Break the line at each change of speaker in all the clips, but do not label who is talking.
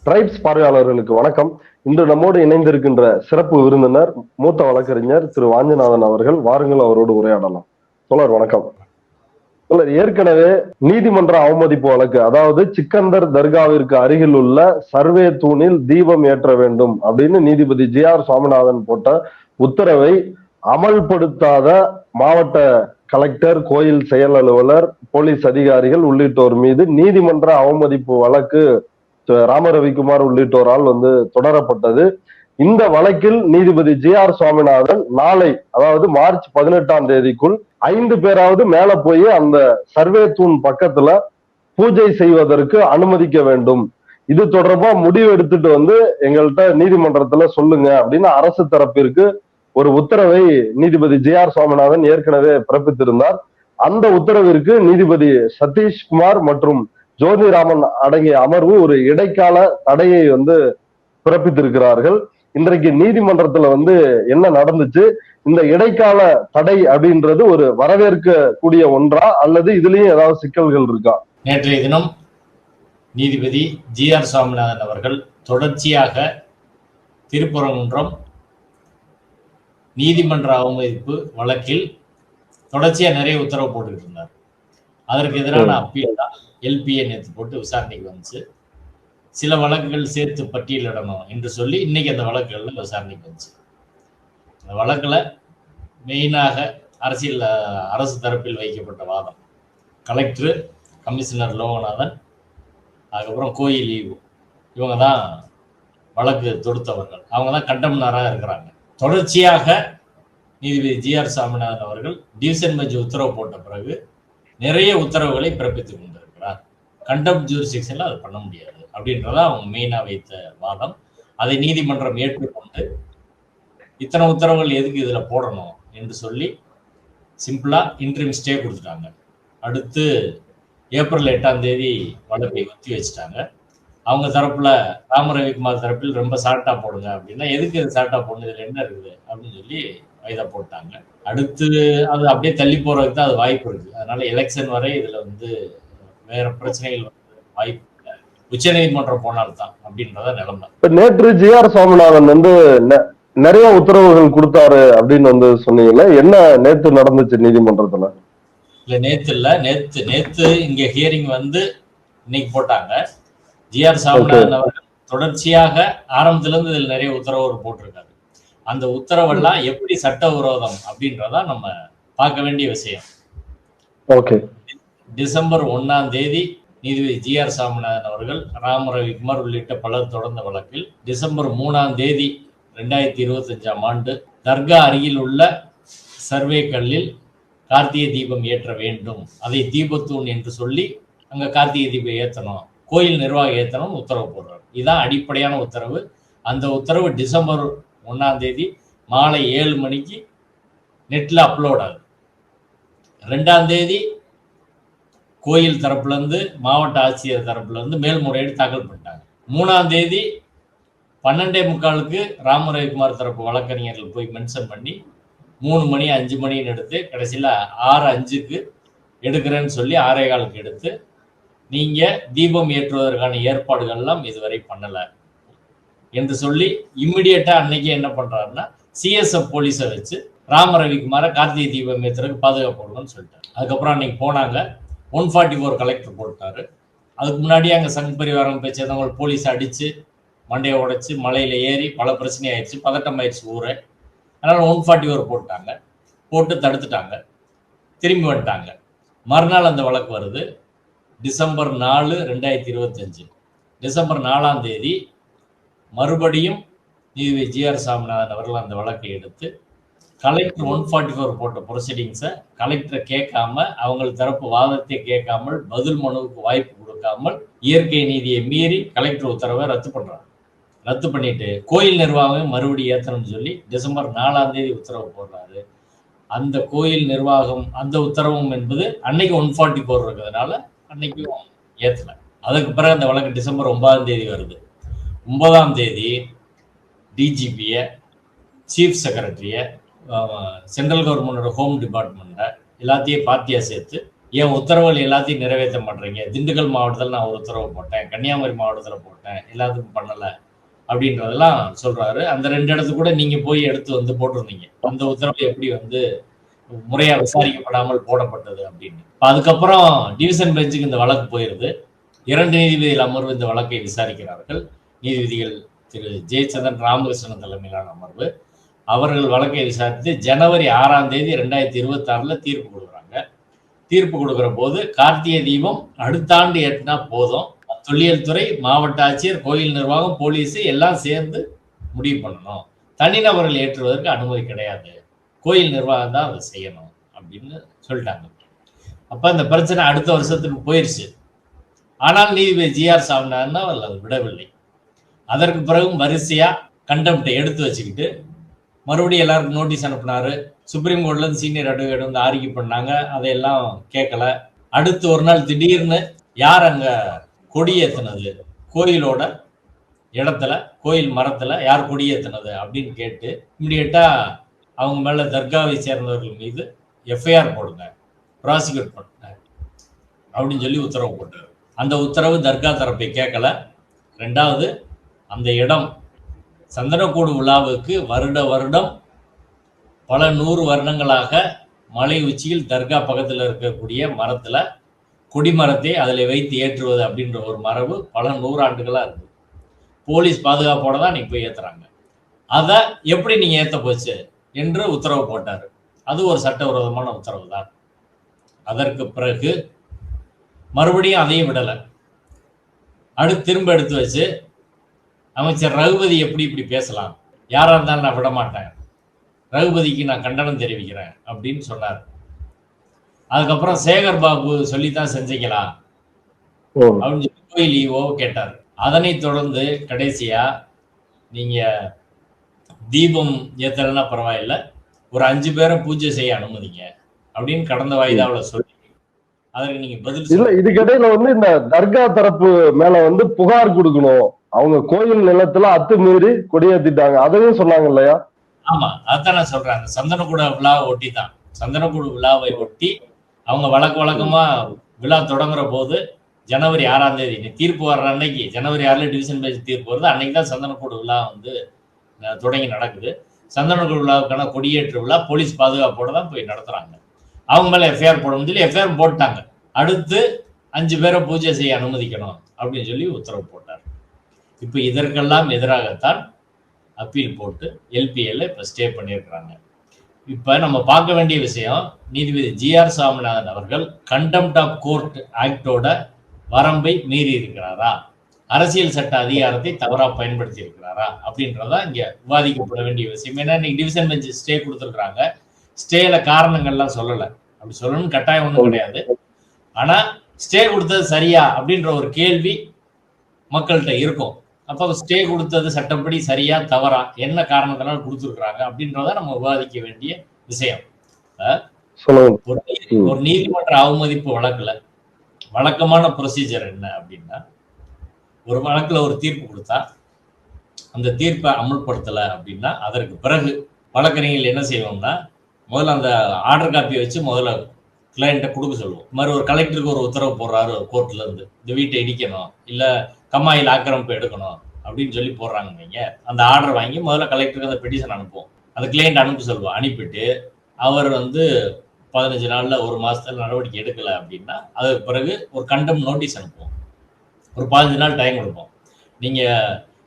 Tribes பார்வையாளர்களுக்கு வணக்கம். இன்று நம்மோடு இணைந்திருக்கின்ற சிறப்பு விருந்தினர் மூத்த வழக்கறிஞர் திரு வாஞ்சிநாதன் அவர்கள். வாருங்கள், அவரோடு உரையாடலாம். தோழர் வணக்கம். தோழர், ஏற்கனவே நீதிமன்ற அவமதிப்பு வழக்கு, அதாவது சிக்கந்தர் தர்காவிற்கு அருகில் உள்ள சர்வே தூணில் தீபம் ஏற்ற வேண்டும் அப்படின்னு நீதிபதி ஜி.ஆர். சுவாமிநாதன் போட்ட உத்தரவை அமல்படுத்தாத மாவட்ட கலெக்டர், கோயில் செயல் அலுவலர், போலீஸ் அதிகாரிகள் உள்ளிட்டோர் மீது நீதிமன்ற அவமதிப்பு வழக்கு ராமரவிக்குமார் உள்ளிட்டோரால் தொடரப்பட்டது. இந்த வழக்கில் நீதிபதி ஜி.ஆர். சுவாமிநாதன் நாளை, அதாவது மார்ச் 18ஆம் தேதிக்குள் 5 பேராவது மேல போய் அந்த சர்வே தூண் பக்கத்துல பூஜை செய்வதற்கு அனுமதிக்க வேண்டும். இது தொடர்பா முடிவு எடுத்துட்டு எங்கள்கிட்ட நீதிமன்றத்துல சொல்லுங்க அப்படின்னு அரசு தரப்பிற்கு ஒரு உத்தரவை நீதிபதி ஜி.ஆர். சுவாமிநாதன் ஏற்கனவே பிறப்பித்திருந்தார். அந்த உத்தரவிற்கு நீதிபதி சதீஷ்குமார் மற்றும் ஜோதிராமன் அடங்கிய அமர்வு ஒரு இடைக்கால தடையை பிறப்பித்திருக்கிறார்கள். இன்றைக்கு நீதிமன்றத்துல என்ன நடந்துச்சு, இந்த இடைக்கால தடை அப்படின்றது ஒரு வரவேற்க கூடிய ஒன்றா அல்லது இதுலயும் ஏதாவது சிக்கல்கள் இருக்கா?
நேற்றைய தினம் நீதிபதி ஜி.ஆர். சுவாமிநாதன் அவர்கள் தொடர்ச்சியாக திருப்பரங்குன்றம் நீதிமன்ற அவமதிப்பு வழக்கில் தொடர்ச்சியா நிறைய உத்தரவு போட்டுக்கிட்டு இருந்தார். அதற்கு எதிரான அப்பீல் தான் எல்பிஏ நேற்று போட்டு விசாரணைக்கு வந்துச்சு. சில வழக்குகள் சேர்த்து பட்டியலிடணும் என்று சொல்லி இன்னைக்கு அந்த வழக்குகள்ல விசாரணைக்கு வந்துச்சு. அந்த வழக்குல மெயினாக அரசு தரப்பில் வைக்கப்பட்ட வாதம், கலெக்டர், கமிஷனர் லோகநாதன், அதுக்கப்புறம் கோயில் ஈவு, இவங்க தான் வழக்கு தொடுத்தவர்கள். அவங்க தான் கண்டம்னராக இருக்கிறாங்க. தொடர்ச்சியாக நீதிபதி ஜி.ஆர். சுவாமிநாதன் அவர்கள் டிவிஷன் பெஞ்ச் உத்தரவு போட்ட பிறகு நிறைய உத்தரவுகளை பிறப்பித்துக் கொண்டிருக்கிறார். கண்டெம்ட் ஜூரிஸ்டிக்ஷன்ல அதை பண்ண முடியாது அப்படின்றத அவங்க மெயினா வைத்த வாதம். அதை நீதிமன்றம் ஏற்றுக்கொண்டு இத்தனை உத்தரவுகள் எதுக்கு இதுல போடணும் என்று சொல்லி சிம்பிளா இன்ட்ரீம் ஸ்டே கொடுத்துட்டாங்க. அடுத்து ஏப்ரல் 8ஆம் தேதி வழக்கை ஒத்தி வச்சுட்டாங்க. அவங்க தரப்புல ராமரவிக்குமார் தரப்பில் ரொம்ப சாட்டா போடுங்க அப்படின்னா, எதுக்கு இது சாட்டா போடணும், இதுல என்ன இருக்குது அப்படின்னு சொல்லி வைதா போட்டாங்க. அடுத்து அது அப்படியே தள்ளி போறதுக்கு தான் அது வாய்ப்பு இருக்கு. அதனால எலெக்ஷன் வரை இதுல வேற பிரச்சனைகள் வாய்ப்பு இல்லை. உச்ச நீதிமன்றம் போனால்தான் அப்படின்றத நிலைமை.
நேற்று ஜி.ஆர். சுவாமிநாதன் நிறைய உத்தரவுகள் கொடுத்தாரு அப்படின்னு சொன்னீங்கல்ல, என்ன நேற்று நடந்துச்சு நீதிமன்றத்துல?
இல்ல நேத்து இங்க ஹியரிங் இன்னைக்கு போட்டாங்க. ஜி.ஆர். சுவாமிநாதன் அவர்கள் தொடர்ச்சியாக ஆரம்பத்துல இருந்து இதுல நிறைய உத்தரவுகள் போட்டிருக்காரு. அந்த உத்தரவெல்லாம் எப்படி சட்டவிரோதம் அப்படின்றதா நம்ம பார்க்க வேண்டிய விஷயம். டிசம்பர் 1ஆம் தேதி நீதிபதி ஜி.ஆர். சுவாமிநாதன் அவர்கள் ராமரவிக்குமார் உள்ளிட்ட பலர் தொடர்ந்த வழக்கில் டிசம்பர் 3ஆம் தேதி 2025ஆம் ஆண்டு தர்கா அருகில் உள்ள சர்வே கல்லில் கார்த்திகை தீபம் ஏற்ற வேண்டும், அதை தீபத்தூண் என்று சொல்லி அங்க கார்த்திகை தீபம் ஏற்றணும், கோயில் நிர்வாகம் ஏற்றணும் உத்தரவு போடுறாரு. இதுதான் அடிப்படையான உத்தரவு. அந்த உத்தரவு டிசம்பர் 1ஆம் தேதி மாலை 7 மணிக்கு நெட்ல அப்லோட் ஆகுது. 2ஆம் தேதி கோயில் தரப்புல இருந்து, மாவட்ட ஆட்சியர் தரப்புல இருந்து மேல்முறையீடு தாக்கல் பண்ணிட்டாங்க. 3ஆம் தேதி 12:45க்கு ராமரவிக்குமார் தரப்பு வழக்கறிஞர்கள் போய் மென்ஷன் பண்ணி 3 மணி 5 மணின்னு எடுத்து கடைசியில 6:05க்கு எடுக்கிறேன்னு சொல்லி 6:15க்கு எடுத்து, நீங்க தீபம் ஏற்றுவதற்கான ஏற்பாடுகள் எல்லாம் இதுவரை பண்ணல என்று சொல்லி இம்மிடியட்டா அன்னைக்கு என்ன பண்றாருன்னா சிஎஸ்எஃப் போலீஸை வச்சு ராமரவிக்குமார கார்த்திகை தீபம் ஏற்றுறதுக்கு பாதுகாப்பு போடுங்கன்னு சொல்லிட்டாரு. அதுக்கப்புறம் அன்னைக்கு போனாங்க. 144 கலெக்டர் போட்டாரு. அதுக்கு முன்னாடி அங்க சங் பரிவாரம் பேச்சவங்க போலீஸ் அடிச்சு மண்டையை உடைச்சு மலையில ஏறி பல பிரச்சனை ஆயிடுச்சு, பதட்டம் ஆயிடுச்சு ஊரை. அதனால 144 போட்டாங்க, போட்டு தடுத்துட்டாங்க, திரும்பி வந்துட்டாங்க. மறுநாள் அந்த வழக்கு வருது. டிசம்பர் 4, 2025 டிசம்பர் 4ஆம் தேதி மறுபடியும் நீதிபதி ஜி.ஆர். சுவாமிநாதன் அவர்கள் அந்த வழக்கை எடுத்து கலெக்டர் 144 போட்ட ப்ரொசீடிங்ஸை கலெக்டரை கேட்காம, அவங்க தரப்பு வாதத்தை கேட்காமல், பதில் மனுவுக்கு வாய்ப்பு கொடுக்காமல் இயற்கை நீதியை மீறி கலெக்டர் உத்தரவை ரத்து பண்றாங்க. ரத்து பண்ணிட்டு கோயில் நிர்வாகம் மறுபடியும் ஏற்றணும்னு சொல்லி டிசம்பர் 4ஆம் தேதி உத்தரவு போடுறாரு. அந்த கோயில் நிர்வாகம் அந்த உத்தரவும் என்பது அன்னைக்கு 144 இருக்கிறதுனால அன்னைக்கும் ஏற்றல. அதுக்கு பிறகு அந்த வழக்கு டிசம்பர் 9ஆம் தேதி வருது. 9ஆம் தேதி டிஜிபியை, சீஃப் செக்ரட்டரிய, சென்ட்ரல் கவர்மெண்டோட ஹோம் டிபார்ட்மெண்ட்டை எல்லாத்தையும் பார்ட்டியா சேர்த்து ஏன் உத்தரவுகள் எல்லாத்தையும் நிறைவேற்ற மாட்டேறீங்க? திண்டுக்கல் மாவட்டத்தில் நான் ஒரு உத்தரவு போட்டேன், கன்னியாகுமரி மாவட்டத்தில் போட்டேன், எல்லாத்துக்கும் பண்ணலை அப்படின்றதெல்லாம் சொல்றாரு. அந்த 2 இடத்துக்கு கூட நீங்க போய் எடுத்து வந்து போட்டிருந்தீங்க. அந்த உத்தரவு எப்படி வந்து முறையா விசாரிக்கப்படாமல் போடப்பட்டது அப்படின்னு. அதுக்கப்புறம் டிவிஷன் பெஞ்சுக்கு இந்த வழக்கு போயிருது. 2 நீதிபதிகள் அமர்வு இந்த வழக்கை விசாரிக்கிறார்கள். நீதிபதிகள் திரு ஜெயச்சந்திரன், ராமகிருஷ்ணன் தலைமையிலான அமர்வு. அவர்கள் வழக்கை விசாரித்து ஜனவரி 6ஆம் தேதி 2026 தீர்ப்பு கொடுக்குறாங்க. தீர்ப்பு கொடுக்கிற போது கார்த்திகை தீபம் அடுத்த ஆண்டு ஏற்றினா போதும், தொல்லியல் துறை, மாவட்ட ஆட்சியர், கோயில் நிர்வாகம், போலீஸ் எல்லாம் சேர்ந்து முடிவு பண்ணணும், தனிநபர்கள் ஏற்றுவதற்கு அனுமதி கிடையாது, கோயில் நிர்வாகம் தான் அதை செய்யணும் அப்படின்னு சொல்லிட்டாங்க. அப்ப இந்த பிரச்சனை அடுத்த வருஷத்துக்கு போயிருச்சு. ஆனால் நீதிபதி ஜிஆர் சாமிநாதன் அதை விடவில்லை. அதற்கு பிறகும் வரிசையா கண்டெம்ட்டை எடுத்து வச்சுக்கிட்டு மறுபடியும் எல்லாருக்கும் நோட்டீஸ் அனுப்புனாரு. சுப்ரீம் கோர்ட்ல இருந்து சீனியர் அட்வொகேட் வந்து ஆர்கியூ பண்ணாங்க, அதையெல்லாம் கேட்கல. அடுத்து ஒரு நாள் திடீர்னு யார் அங்க கொடியேற்றினது, கோயிலோட இடத்துல, கோயில் மரத்துல யார் கொடியேற்றினது அப்படின்னு கேட்டு இமிடியேட்டா அவங்க மேல தர்காவை சேர்ந்தவர்கள் மீது எஃப்ஐஆர் போடுங்க, ப்ராசிக்யூட் பண்ணுங்க அப்படின்னு சொல்லி உத்தரவு போட்டார். அந்த உத்தரவு தர்கா தரப்பை கேட்கல. 2வது, அந்த இடம் சந்தனக்கூடு விழாவுக்கு வருடம் பல 100 வருடங்களாக மலை உச்சியில் தர்கா பக்கத்தில் இருக்கக்கூடிய மரத்துல கொடிமரத்தை அதில் வைத்து ஏற்றுவது அப்படின்ற ஒரு மரபு பல 100 ஆண்டுகளா இருக்கு. போலீஸ் பாதுகாப்போட தான் நீங்க போய் ஏத்துறாங்க. அதை எப்படி நீங்க ஏத்த போச்சு என்று உத்தரவு போட்டாரு. அது ஒரு சட்டவிரோதமான உத்தரவு தான். அதற்கு பிறகு மறுபடியும் அதையும் விடலை. அடுத்து திரும்ப எடுத்து வச்சு அமைச்சர் ரகுபதி எப்படி இப்படி பேசலாம், யாரா இருந்தாலும் நான் விட மாட்டேன், ரகுபதிக்கு நான் கண்டனம் தெரிவிக்கிறேன் அப்படின்னு சொன்னார். அதுக்கப்புறம் சேகர் பாபு சொல்லித்தான் செஞ்சீங்களா அப்படின்னு சொல்லி கோயில் ஈஓ கேட்டார். அதனைத் தொடர்ந்து கடைசியா நீங்க தீபம் ஏத்தலைன்னா பரவாயில்ல, ஒரு 5 பேரை பூஜை செய்ய அனுமதிங்க அப்படின்னு கடந்த வாய்தாவில் சொல்லி அதற்கு நீங்க பதில்
இல்ல. இதுக்கிடையில வந்து இந்த தர்கா தரப்பு மேல வந்து புகார் கொடுக்கணும், அவங்க கோயில் நிலத்துல அத்துமீறி கொடியேத்திட்டாங்க, அதையும் சொன்னாங்க இல்லையா?
ஆமா, அதான் நான் சொல்றேன். அந்த சந்தனக்கூட விழாவை ஒட்டி தான், சந்தனக்கூட விழாவை ஒட்டி அவங்க வழக்கமா விழா தொடங்குற போது ஜனவரி 6ஆம் தேதி தீர்ப்பு வர்ற அன்னைக்கு, ஜனவரி 6 டிவிஷன் பெஞ்ச் தீர்ப்பு வருது, அன்னைக்கு தான் சந்தனக்கூட விழா வந்து தொடங்கி நடக்குது. சந்தனக்கூட விழாவுக்கான கொடியேற்று விழா போலீஸ் பாதுகாப்போட தான் போய் நடத்துறாங்க. அவங்க மேல எஃப்ஐஆர் போடணும்னு சொல்லி எஃப்ஐஆர் போட்டாங்க. அடுத்து 5 பேரை பூஜை செய்ய அனுமதிக்கணும் அப்படின்னு சொல்லி உத்தரவு போட்டார். இப்ப இதற்கெல்லாம் எதிராகத்தான் அப்பீல் போட்டு எல்பிஎல்ல இப்ப ஸ்டே பண்ணியிருக்கிறாங்க. இப்ப நம்ம பார்க்க வேண்டிய விஷயம், நீதிபதி ஜிஆர் சாமிநாதன் அவர்கள் கண்டெம்ட் ஆஃப் கோர்ட் ஆக்டோட வரம்பை மீறி இருக்கிறாரா, அரசியல் சட்ட அதிகாரத்தை தவறா பயன்படுத்தி இருக்கிறாரா அப்படின்றதா இங்க விவாதிக்கப்பட வேண்டிய விஷயம். ஏன்னா இன்னைக்கு டிவிஷன் பெஞ்ச் ஸ்டே கொடுத்துருக்காங்க. ஸ்டேல காரணங்கள்லாம் சொல்லலை, அப்படி சொல்லணும்னு கட்டாயம் ஒன்றும் கிடையாது. ஆனா ஸ்டே கொடுத்தது சரியா அப்படின்ற ஒரு கேள்வி மக்கள்கிட்ட இருக்கும். அப்போ ஸ்டே கொடுத்தது சட்டப்படி சரியா தவறா, என்ன காரணத்தினால கொடுத்துருக்குறாங்க அப்படின்றத நம்ம விவாதிக்க வேண்டிய விஷயம். ஒரு நீதிமன்ற அவமதிப்பு வழக்குல வழக்கமான ப்ரொசீஜர் என்ன அப்படின்னா, ஒரு வழக்குல ஒரு தீர்ப்பு கொடுத்தா அந்த தீர்ப்பை அமல்படுத்தல அப்படின்னா அதற்கு பிறகு வழக்கறிஞர்கள் என்ன செய்வோம்னா, முதல்ல அந்த ஆர்டர் காப்பியை வச்சு முதல்ல கிளைண்ட்டை கொடுக்க சொல்லுவோம். இந்த மாதிரி ஒரு கலெக்டருக்கு ஒரு உத்தரவு போடுறாரு கோர்ட்ல இருந்து, இந்த வீட்டை இடிக்கணும் இல்ல கம்மாயில் ஆக்கிரமிப்பு எடுக்கணும் அப்படின்னு சொல்லி போடுறாங்க. நீங்க அந்த ஆர்டர் வாங்கி முதல்ல கலெக்டருக்கு அந்த பெட்டிஷன் அனுப்புவோம். அந்த கிளைண்ட் அனுப்ப சொல்லுவோம். அனுப்பிட்டு அவர் வந்து 15 நாள்ல 1 மாசத்துல நடவடிக்கை எடுக்கல அப்படின்னா அதுக்கு பிறகு ஒரு கண்டெம் நோட்டீஸ் அனுப்புவோம். ஒரு 15 நாள் டைம் கொடுப்போம். நீங்க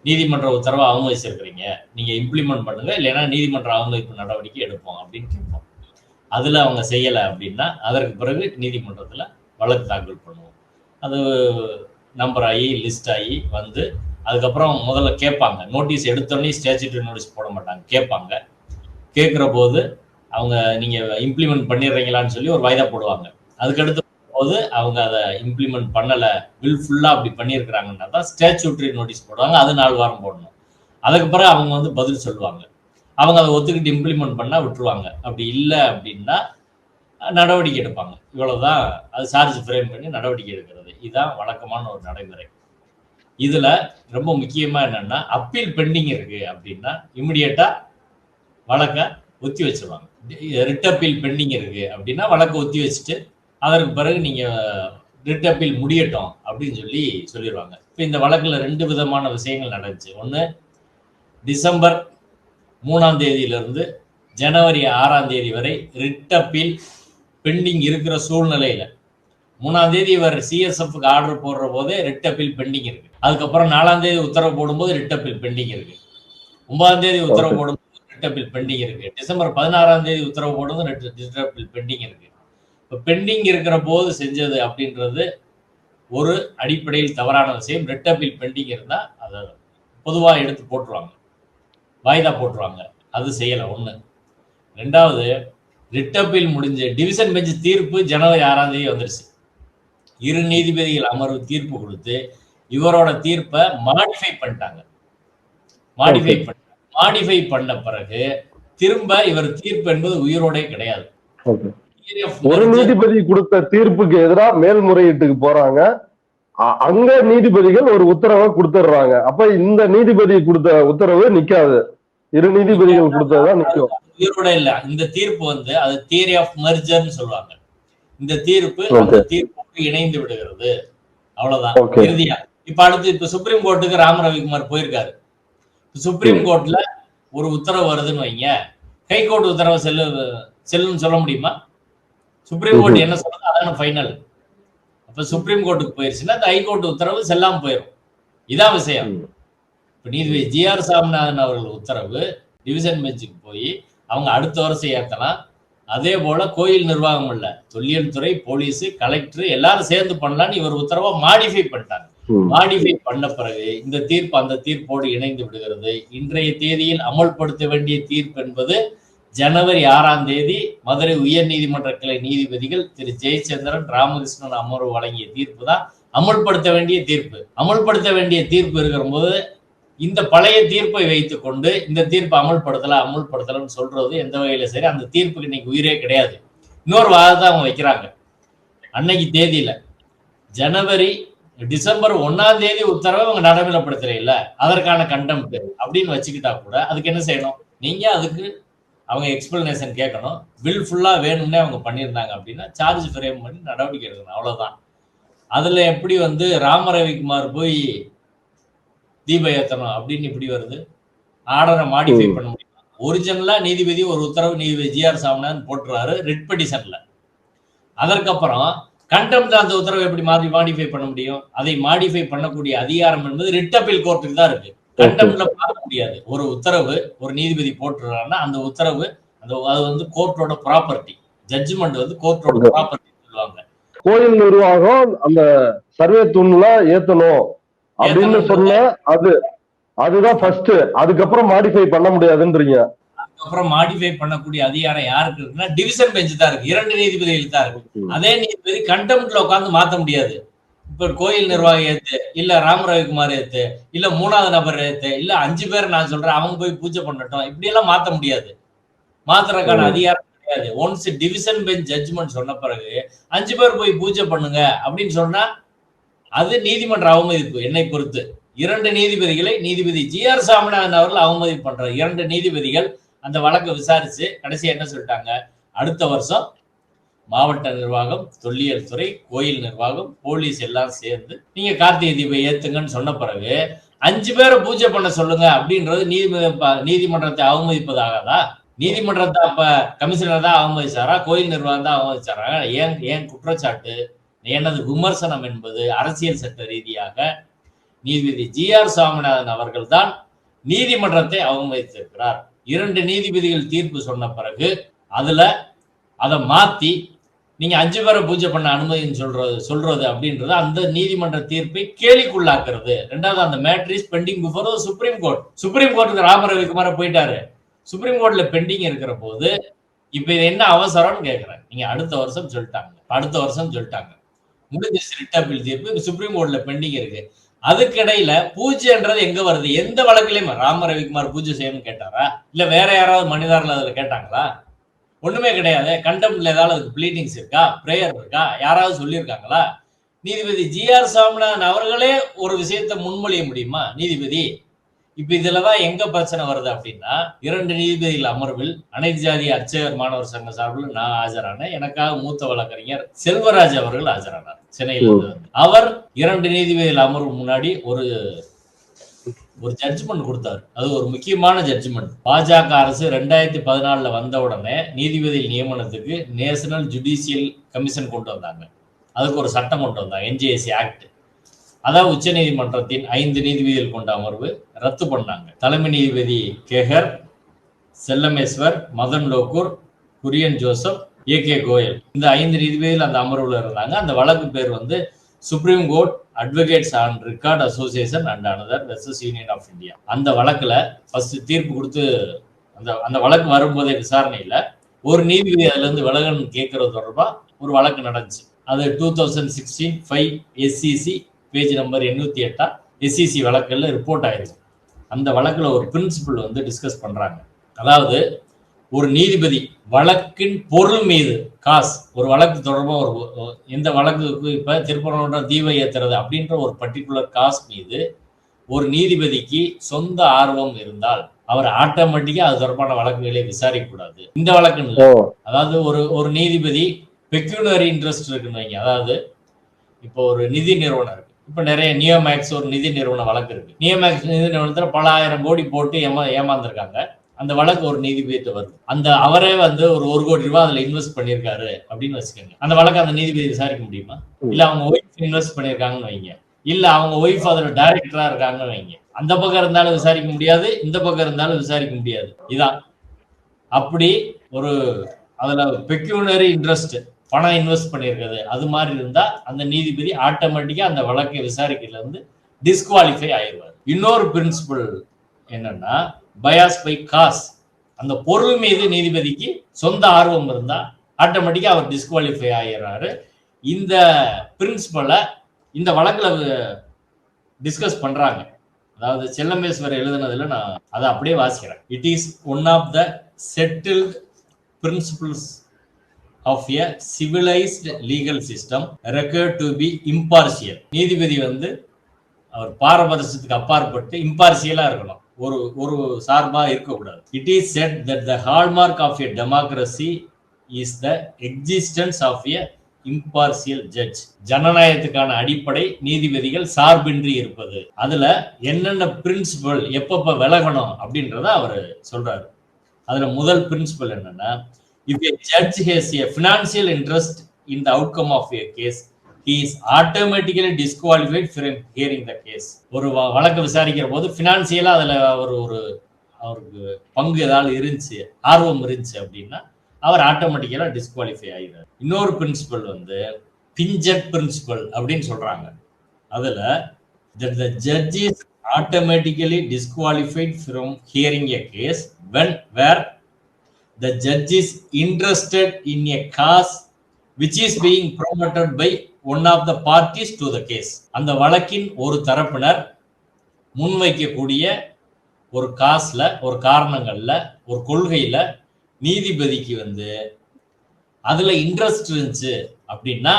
நீதிமன்ற உத்தரவை அவமதிச்சிருக்கிறீங்க, நீங்க இம்ப்ளிமெண்ட் பண்ணுங்க, இல்லைன்னா நீதிமன்ற அவமதிப்பு நடவடிக்கை எடுப்போம் அப்படின்னு கேட்போம். அதுல அவங்க செய்யலை அப்படின்னா அதற்கு பிறகு நீதிமன்றத்துல வழக்கு தாக்கல் பண்ணுவோம். அது நம்பர் ஆகி லிஸ்ட் ஆகி வந்து அதுக்கப்புறம் முதல்ல கேட்பாங்க. நோட்டீஸ் எடுத்தோடனே ஸ்டேச்சுட்டரி நோட்டீஸ் போட மாட்டாங்க, கேட்பாங்க. கேட்குற போது அவங்க நீங்க இம்ப்ளிமெண்ட் பண்ணிடுறீங்களான்னு சொல்லி ஒரு வாய்தா போடுவாங்க. அதுக்கடுத்து போது அவங்க அதை இம்ப்ளிமெண்ட் பண்ணலை, வில்ஃபுல்லா அப்படி பண்ணியிருக்கிறாங்கன்னா தான் ஸ்டேச்சுட்டரி நோட்டீஸ் போடுவாங்க. அது 4 வாரம் போடணும். அதுக்கு பிறகு அவங்க வந்து பதில் சொல்லுவாங்க. அவங்க அதை ஒத்துக்கிட்டு இம்ப்ளிமெண்ட் பண்ணா விட்டுருவாங்க. அப்படி இல்லை அப்படின்னா நடவடிக்கை எடுப்பாங்க. இவ்வளவுதான். அது சார்ஜ் ஃப்ரேம் பண்ணி நடவடிக்கை எடுக்கிறது. இதுதான் வழக்கமான ஒரு நடைமுறை. இதுல ரொம்ப முக்கியமா என்னன்னா, அப்பீல் பெண்டிங் இருக்கு அப்படின்னா இமிடியேட்டா வழக்க ஒத்தி வச்சிருவாங்க. ரிட் அப்பீல் பெண்டிங் இருக்கு அப்படின்னா வழக்க ஒத்தி வச்சுட்டு அதற்கு பிறகு நீங்க ரிட் அப்பீல் முடியட்டும் அப்படின்னு சொல்லிடுவாங்க. இப்போ இந்த வழக்குல 2 விதமான விஷயங்கள் நடந்துச்சு. ஒன்று, டிசம்பர் 3ஆம் தேதியிலிருந்து ஜனவரி 6ஆம் தேதி வரை ரிட் அப்பீல் பெண்டிங் இருக்கிற சூழ்நிலையில 3ஆம் தேதி இவர் சிஎஸ்எஃப்க்கு ஆர்டர் போடுற போதே ரிட் அப்பீல் பெண்டிங் இருக்கு. அதுக்கப்புறம் 4ஆம் தேதி உத்தரவு போடும்போது ரிட் அப்பீல் பெண்டிங் இருக்கு. 9ஆம் தேதி உத்தரவு போடும்போது ரிட் அப்பீல் பெண்டிங் இருக்கு. டிசம்பர் 16ஆம் தேதி உத்தரவு போடும்போது ரிட் அப்பீல் பெண்டிங் இருக்கு. இப்போ பெண்டிங் இருக்கிற போது செஞ்சது அப்படின்றது ஒரு அடிப்படையில் தவறான விஷயம். ரிட் அப்பீல் பெண்டிங் இருந்தா அதை பொதுவாக எடுத்து போட்டுருவாங்க, வாய்தா போட்டுருவாங்க. அது செய்யலை. ஒன்று. ரெண்டாவது, ரிட் அப்பீல் முடிஞ்சு டிவிஷன் பெஞ்ச் தீர்ப்பு ஜனவரி 6ஆம் தேதி வந்துருச்சு. 2 நீதிபதிகள் அமர்வு தீர்ப்பு கொடுத்து இவரோட தீர்ப்பை மாடிஃபை பண்ணிட்டாங்க. மாடிஃபை பண்ண பிறகு திரும்ப இவர் தீர்ப்பு என்பது உயிரோடே கிடையாது.
ஒரு நீதிபதி கொடுத்த தீர்ப்புக்கு எதிராக மேல்முறையீட்டுக்கு போறாங்க. அங்க நீதிபதிகள் ஒரு உத்தரவை கொடுத்துடுறாங்க. அப்ப இந்த நீதிபதி கொடுத்த உத்தரவு நிக்காது, 2 நீதிபதிகள் கொடுத்ததான் நிக்கும்.
உயிரோட இல்ல. இந்த தீர்ப்பு அது தியரி ஆஃப் மெர்ஜர்னு சொல்லுவாங்க. இந்த தீர்ப்பு அந்த தீர்ப்புக்கு இணைந்து விடுகிறது. அவ்வளவுதான், இறுதியா. இப்ப அடுத்து இப்ப சுப்ரீம் கோர்ட்டுக்கு ராம ரவிக்குமார் போயிருக்காரு. சுப்ரீம் கோர்ட்ல ஒரு உத்தரவு வருதுன்னு வைங்க, ஹைகோர்ட் உத்தரவு செல்லுன்னு சொல்ல முடியுமா? சுப்ரீம் கோர்ட் என்ன சொல்றது அதான ஃபைனல். அப்ப சுப்ரீம் கோர்ட்டுக்கு போயிருச்சுன்னா அந்த ஹைகோர்ட் உத்தரவு செல்லாம போயிடும். இதான் விஷயம். இப்ப நீதிபதி ஜி.ஆர். சாமிநாதன் அவர்கள் உத்தரவு டிவிஷன் பெஞ்சுக்கு போய் அவங்க அடுத்த வருஷம் ஏத்தலாம். அதே போல கோயில் நிர்வாகம் இல்ல, தொல்லியல் துறை, போலீஸ், கலெக்டர் எல்லாரும் சேர்ந்து பண்ணலான்னு இவர் உத்தரவை மாடிஃபை பண்ணிட்டாங்க. மாடிஃபை பண்ண பிறகு இந்த தீர்ப்பு அந்த தீர்ப்போடு இணைந்து விடுகிறது. இன்றைய தேதியில் அமல்படுத்த வேண்டிய தீர்ப்பு என்பது ஜனவரி 6ஆம் தேதி மதுரை உயர் நீதிமன்ற கிளை நீதிபதிகள் திரு ஜெயச்சந்திரன், ராமகிருஷ்ணன் அமர்வு வழங்கிய தீர்ப்பு தான் அமல்படுத்த வேண்டிய தீர்ப்பு. அமல்படுத்த வேண்டிய தீர்ப்பு இருக்கிற போது இந்த பழைய தீர்ப்பை வைத்துக் கொண்டு இந்த தீர்ப்பை அமல்படுத்தலன்னு சொல்றது எந்த வகையில சரி? அந்த தீர்ப்புக்கு இன்னைக்கு உயிரே கிடையாது. இன்னொரு வாதத்தை அவங்க வைக்கிறாங்க. அன்னைக்கு தேதியில டிசம்பர் 1ஆம் தேதி உத்தரவை அவங்க நடைமுறைப்படுத்துற இல்ல, அதற்கான கண்டெம்ட் அப்படின்னு வச்சுக்கிட்டா கூட அதுக்கு என்ன செய்யணும்? நீங்க அதுக்கு அவங்க எக்ஸ்பிளனேஷன் கேட்கணும். வில்ஃபுல்லா வேணும்னே அவங்க பண்ணியிருந்தாங்க அப்படின்னா சார்ஜ் ஃப்ரேம் பண்ணி நடவடிக்கை எடுக்கணும். அவ்வளவுதான். அதுல எப்படி ராம ரவிக்குமார் போய் தீப ஏத்தணும் அப்படின்னு இப்படி வருது? ஆர்டரை மாடிஃபை பண்ண முடியும். ஒரிஜினலா நீதிபதி ஒரு உத்தரவு நீதிபதி ஜி.ஆர். சாமிநாதன் போட்டுறாரு ரிட் பெட்டிஷன்ல. அதற்கப்புறம் கண்டெம்ட் அந்த உத்தரவை எப்படி மாடிஃபை பண்ண முடியும்? அதை மாடிஃபை பண்ணக்கூடிய அதிகாரம் என்பது ரிட் அப்பீல் கோர்ட்டுக்கு தான் இருக்கு. கண்டெம்ட்ல பார்க்க முடியாது. ஒரு உத்தரவு ஒரு நீதிபதி போட்டுறாருன்னா அந்த உத்தரவு அது கோர்ட்டோட ப்ராப்பர்ட்டி. ஜட்ஜ்மெண்ட் கோர்ட்டோட ப்ராப்பர்ட்டி சொல்லுவாங்க.
கோயில் நிர்வாகம் அந்த சர்வே தூண்ல ஏத்தணும் அப்படின்னு சொன்ன அதுதான் ஃபர்ஸ்ட். அதுக்கப்புறம் மாடிஃபை பண்ண முடியாதுன்றீங்க.
அதுக்கப்புறம் மாடிஃபை பண்ணக்கூடிய அதிகாரம் யாருக்கு இருக்குன்னா டிவிஷன் பெஞ்ச் தான் இருக்கு. 2 நீதிபதிகள் தான் இருக்கு. அதே நீதிபதி கண்டெம்ட்ல உட்கார்ந்து மாத்த முடியாது. இப்ப கோயில் நிர்வாகம் ஏத்து, இல்ல ராம ரவிக்குமார் ஏத்து, இல்ல 3ஆவது நபர் ஏத்து, இல்ல 5 பேர் நான் சொல்றேன் அவங்க போய் பூஜை பண்ணட்டும், இப்படி எல்லாம் மாத்த முடியாது. மாத்துறதுக்கான அதிகாரம் கிடையாது. ஒன்ஸ் டிவிஷன் பெஞ்ச் ஜட்ஜ்மெண்ட் சொன்ன பிறகு 5 பேர் போய் பூஜை பண்ணுங்க அப்படின்னு சொன்னா அது நீதிமன்ற அவமதிப்பு. என்னை பொறுத்து 2 நீதிபதிகளை நீதிபதி ஜி.ஆர். சாமிநாதன் அவர்கள் அவமதிப்பு பண்றாரு. 2 நீதிபதிகள் அந்த வழக்கை விசாரிச்சு கடைசியா என்ன சொல்லிட்டாங்க? அடுத்த வருஷம் மாவட்ட நிர்வாகம், தொல்லியல் துறை, கோயில் நிர்வாகம், போலீஸ் எல்லாம் சேர்ந்து நீங்க கார்த்திகை தீபம் ஏத்துங்கன்னு சொன்ன பிறகு 5 பேரை பூஜை பண்ண சொல்லுங்க அப்படின்றது நீதிமன்றத்தை அவமதிப்பதாகதா? நீதிமன்றத்தை அப்ப கமிஷனர் தான் அவமதிச்சாரா? கோயில் நிர்வாகம் தான் அவமதிச்சாரா? ஏன் குற்றச்சாட்டு? எனது விமர்சனம் என்பது அரசியல் சட்ட ரீதியாக நீதிபதி ஜி.ஆர். சாமிநாதன் அவர்கள் தான் நீதிமன்றத்தை அவமதித்திருக்கிறார். 2 நீதிபதிகள் தீர்ப்பு சொன்ன பிறகு அதை மாத்தி நீங்க 5 பேரை பூஜை பண்ண அனுமதின்னு சொல்றது அப்படின்றது அந்த நீதிமன்ற தீர்ப்பை கேலிக்குள்ளாக்குறது. 2வது, அந்த matter is bending before supreme court. Supreme கோர்ட்டுக்கு ராம ரவிக்குமார போயிட்டாரு. சுப்ரீம் கோர்ட்ல பெண்டிங் இருக்கிற போது இப்ப இது என்ன அவசரம்னு கேட்கிறேன். நீங்க அடுத்த வருஷம் சொல்லிட்டாங்க. முடிஞ்சிருச்சு ரிட் அப்பீல் தீர்ப்பு. சுப்ரீம் கோர்ட்ல பெண்டிங் இருக்கு. அதுக்கிடையில பூஜைன்றது எங்க வருது? எந்த வழக்கிலையும் ராம ரவிக்குமார் பூஜை செய்யணும்னு கேட்டாரா? இல்ல வேற யாராவது மனிதர்கள் அதுல கேட்டாங்களா? ஒண்ணுமே கிடையாது. கண்டெம்ட்ல ஏதாவது அதுக்கு ப்ளீடிங்ஸ் இருக்கா? பிரேயர் இருக்கா? யாராவது சொல்லியிருக்காங்களா? நீதிபதி ஜி.ஆர். சாமிநாதன் அவர்களே ஒரு விஷயத்தை முன்மொழிய முடியுமா? நீதிபதி இப்ப இதுலதான் எங்க பிரச்சனை வருது அப்படின்னா, 2 நீதிபதிகள் அமர்வில் அனைத்து ஜாதி அர்ச்சகர் மாணவர் சங்க சார்பில் நான் ஆஜரானேன். எனக்காக மூத்த வழக்கறிஞர் செல்வராஜ் அவர்கள் ஆஜரானார் சென்னையில இருந்து. அவர் 2 நீதிபதிகள் அமர்வு முன்னாடி ஒரு ஜட்ஜ்மெண்ட் கொடுத்தாரு. அது ஒரு முக்கியமான ஜட்ஜ்மெண்ட். பாஜக அரசு 2014 வந்த உடனே நீதிபதி நியமனத்துக்கு நேஷனல் ஜுடிஷியல் கமிஷன் கொண்டு வந்தாங்க. அதுக்கு ஒரு சட்டம் கொண்டு வந்தாங்க, NJSC ஆக்ட். அதான் உச்ச நீதிமன்றத்தின் 5 நீதிபதிகள் கொண்ட அமர்வு ரத்து பண்ணாங்க. தலைமை நீதிபதி கேகர், செல்லமேஸ்வர், மதன் லோகூர், குரியன் ஜோசப், AK கோயல், இந்த 5 நீதிபதிகள் அந்த அமர்வுல இருந்தாங்க. அந்த வழக்கு பேர் வந்து Supreme Court Advocates on Record Association and another versus Union of India. அந்த வழக்குல ஃபர்ஸ்ட் தீர்ப்பு கொடுத்து அந்த வழக்கு வரும்போதே விசாரணையில ஒரு நீதிபதி அதுல இருந்து விலகன்னு கேட்கறது தொடர்பா ஒரு வழக்கு நடந்துச்சு. அது 2016 5 SCC பேஜ் நம்பர் 808 SCC வழக்குல ரிப்போர்ட் ஆயிருக்கு. அந்த வழக்குல ஒரு பிரின்சிபல் வந்து டிஸ்கஸ் பண்றாங்க. அதாவது ஒரு நீதிபதி வழக்கின் பொருள் மீது காசு, ஒரு வழக்கு தொடர்பாக ஒரு எந்த வழக்குக்கு இப்ப திருப்பரங்குன்றம் தீவை ஏத்துறது அப்படின்ற ஒரு பர்டிகுலர் காசு மீது ஒரு நீதிபதிக்கு சொந்த ஆர்வம் இருந்தால் அவர் ஆட்டோமேட்டிக்கா அது தொடர்பான வழக்குகளை விசாரிக்க கூடாது. இந்த வழக்கு இல்லை. அதாவது ஒரு நீதிபதி பெக்யூனரி இன்ட்ரெஸ்ட் இருக்குன்னு வைங்க. அதாவது இப்போ ஒரு நிதி நிறுவனம் இருக்கு. இப்ப நிறைய நியோமேக்ஸ் ஒரு நிதி நிறுவன வழக்கு இருக்கு. நியோமேக்ஸ் நிதி நிறுவனத்துல பல ஆயிரம் கோடி போட்டு ஏமாந்துருக்காங்க. அந்த வழக்கு ஒரு நீதிபதிட்டு வருது. அந்த அவரே வந்து ஒரு 1 கோடி ரூபாய் அதுல இன்வெஸ்ட் பண்ணிருக்காரு அப்படின்னு வச்சுக்கோங்க. அந்த வழக்கு அந்த நீதிபதி விசாரிக்க முடியுமா? இல்ல அவங்க ஒய்ஃப் இன்வெஸ்ட் பண்ணிருக்காங்கன்னு வைங்க, இல்ல அவங்க ஒய்ஃப் அதுல டைரக்டரா இருக்காங்கன்னு வைங்க. அந்த பக்கம் இருந்தாலும் விசாரிக்க முடியாது, இந்த பக்கம் இருந்தாலும் விசாரிக்க முடியாது. இதான் அப்படி ஒரு அதுல பெக்யூனரி இன்ட்ரெஸ்ட், பணம் இன்வெஸ்ட் பண்ணிருக்கிறது அது மாதிரி இருந்தா அந்த நீதிபதி ஆட்டோமேட்டிக்கா அந்த வழக்கை விசாரிக்கிறதுல இருந்து டிஸ்குவாலிஃபை ஆயிடுவார். இன்னொரு பிரின்சிபல் என்னன்னா பயாஸ் பை காஸ். அந்த பொருள் மீது நீதிபதிக்கு சொந்த ஆர்வம் இருந்தா ஆட்டோமேட்டிக்கா அவர் டிஸ்குவாலிஃபை ஆகிறாரு. இந்த பிரின்சிபலை இந்த வழக்குல டிஸ்கஸ் பண்றாங்க. அதாவது செல்லமேஸ்வர் எழுதுனதுல நான் அதை அப்படியே வாசிக்கிறேன். It is one of the settled principles of a civilised legal system required to be impartial. நீதிபதி வந்து அவர் பாரபட்சத்துக்கு அப்பாற்பட்டு இம்பார்சியலா இருக்கணும், ஒரு சார்பா இருக்கக்கூடாது. It is said that the hallmark of a democracy is the existence of a impartial judge. ஜனநாயகத்துக்கான அடிப்படை நீதிபதிகள் சார்பின்றி இருப்பது. அதுல என்னென்ன பிரின்சிபல் எப்பப்ப விலகணும் அப்படின்றத அவர் சொல்றாரு. அதுல முதல் பிரின்சிபல் என்னன்னா, if a judge has a financial interest in the outcome of a case, he is automatically disqualified from hearing the case. ஒரு வழக்கு விசாரிக்கிற போது பினான்சியலா அதுல அவருக்கு பங்கு ஏதாவது இருந்துச்சு, ஆர்வம் இருந்துச்சு அப்படின்னா அவர் ஆட்டோமேட்டிக்கலா டிஸ்குவாலிஃபை ஆகிறார். இன்னொரு பிரின்சிபல் வந்து பிஞ்சட் பிரின்சிபல் அப்படின்னு சொல்றாங்க. அதுல that the judge is automatically disqualified from hearing a case where the judge is interested in a cause which is being promoted by one of the parties to the case. அந்த வழக்கின் ஒரு தரப்பினர் முன்வைக்கக்கூடிய ஒரு காசுல, ஒரு காரணங்கள்ல, ஒரு கொள்கையில நீதிபதிக்கு வந்து அதுல இன்ட்ரெஸ்ட் இருந்துச்சு அப்படின்னா